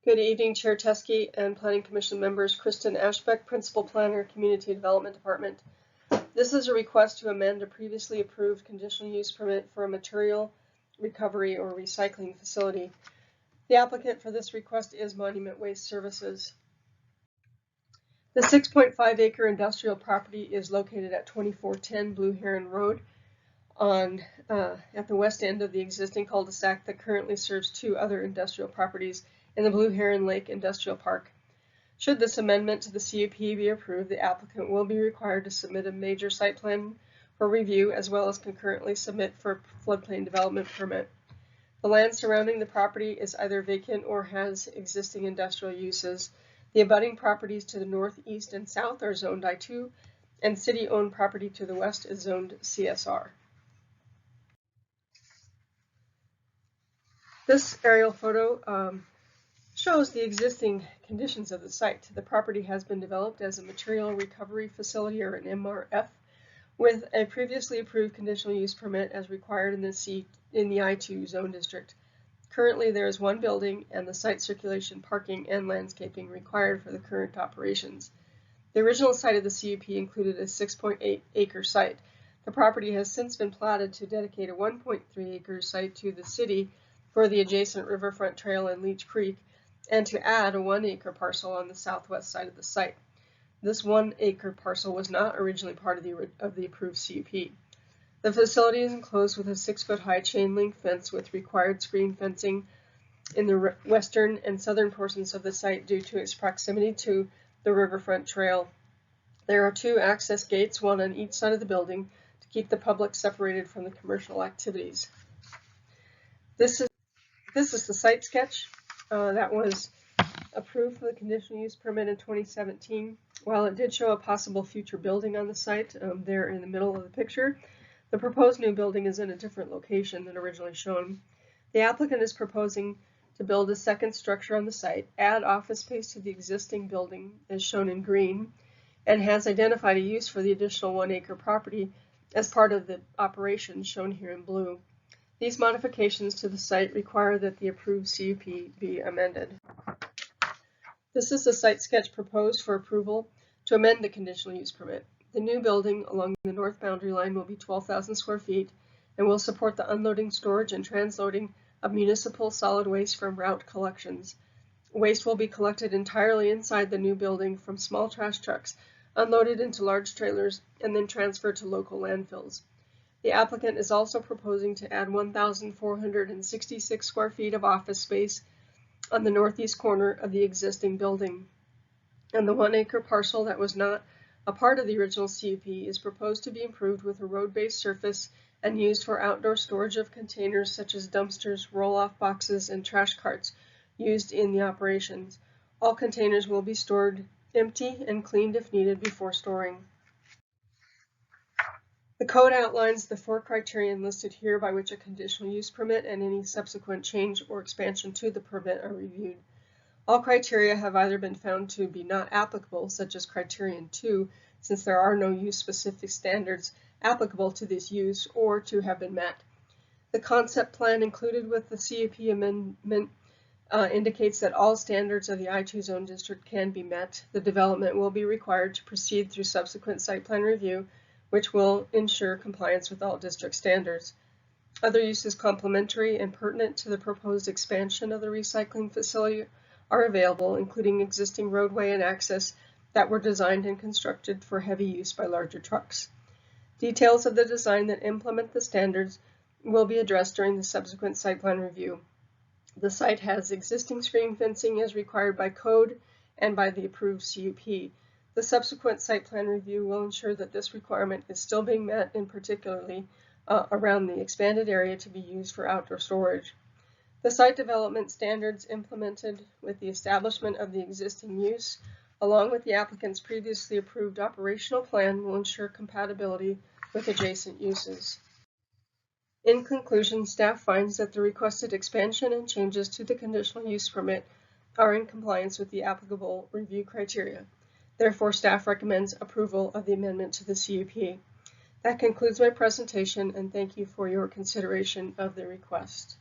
Good evening, Chair Teske and Planning Commission members. Kristen Ashbeck, Principal Planner, Community Development Department. This is a request to amend a previously approved conditional use permit for a material recovery or recycling facility. The applicant for this request is Monument Waste Services. The 6.5 acre industrial property is located at 2410 Blue Heron Road at the west end of the existing cul-de-sac that currently serves two other industrial properties in the Blue Heron Lake Industrial Park. Should this amendment to the CUP be approved, the applicant will be required to submit a major site plan for review as well as concurrently submit for a floodplain development permit. The land surrounding the property is either vacant or has existing industrial uses. The abutting properties to the north, east, and south are zoned I2, and city-owned property to the west is zoned CSR. This aerial photo shows the existing conditions of the site. The property has been developed as a material recovery facility, or an MRF, with a previously approved conditional use permit as required in the I2 zone district. Currently, there is one building and the site circulation, parking, and landscaping required for the current operations. The original site of the CUP included a 6.8 acre site. The property has since been platted to dedicate a 1.3 acre site to the city for the adjacent riverfront trail and Leech Creek, and to add a 1 acre parcel on the southwest side of the site. This 1 acre parcel was not originally part of the approved CUP. The facility is enclosed with a 6-foot high chain link fence with required screen fencing in the western and southern portions of the site due to its proximity to the riverfront trail. There are 2 access gates, one on each side of the building, to keep the public separated from the commercial activities. This is the site sketch that was approved for the conditional use permit in 2017. While it did show a possible future building on the site there in the middle of the picture, the proposed new building is in a different location than originally shown. The applicant is proposing to build a second structure on the site, add office space to the existing building as shown in green, and has identified a use for the additional 1 acre property as part of the operation shown here in blue. These modifications to the site require that the approved CUP be amended. This is the site sketch proposed for approval to amend the conditional use permit. The new building along the north boundary line will be 12,000 square feet and will support the unloading, storage, and transloading of municipal solid waste from route collections. Waste will be collected entirely inside the new building from small trash trucks, unloaded into large trailers, and then transferred to local landfills. The applicant is also proposing to add 1,466 square feet of office space on the northeast corner of the existing building. And the 1 acre parcel that was not a part of the original CUP is proposed to be improved with a road-based surface and used for outdoor storage of containers such as dumpsters, roll-off boxes, and trash carts used in the operations. All containers will be stored empty and cleaned if needed before storing. The code outlines the 4 criteria listed here by which a conditional use permit and any subsequent change or expansion to the permit are reviewed. All criteria have either been found to be not applicable, such as criterion 2, since there are no use-specific standards applicable to this use, or to have been met. The concept plan included with the CUP amendment indicates that all standards of the I2 zone district can be met. The development will be required to proceed through subsequent site plan review, which will ensure compliance with all district standards. Other uses complementary and pertinent to the proposed expansion of the recycling facility are available, including existing roadway and access that were designed and constructed for heavy use by larger trucks. Details of the design that implement the standards will be addressed during the subsequent site plan review. The site has existing screen fencing as required by code and by the approved CUP. The subsequent site plan review will ensure that this requirement is still being met, in particularly around the expanded area to be used for outdoor storage. The site development standards implemented with the establishment of the existing use, along with the applicant's previously approved operational plan, will ensure compatibility with adjacent uses. In conclusion, staff finds that the requested expansion and changes to the conditional use permit are in compliance with the applicable review criteria. Therefore, staff recommends approval of the amendment to the CUP. That concludes my presentation, and thank you for your consideration of the request.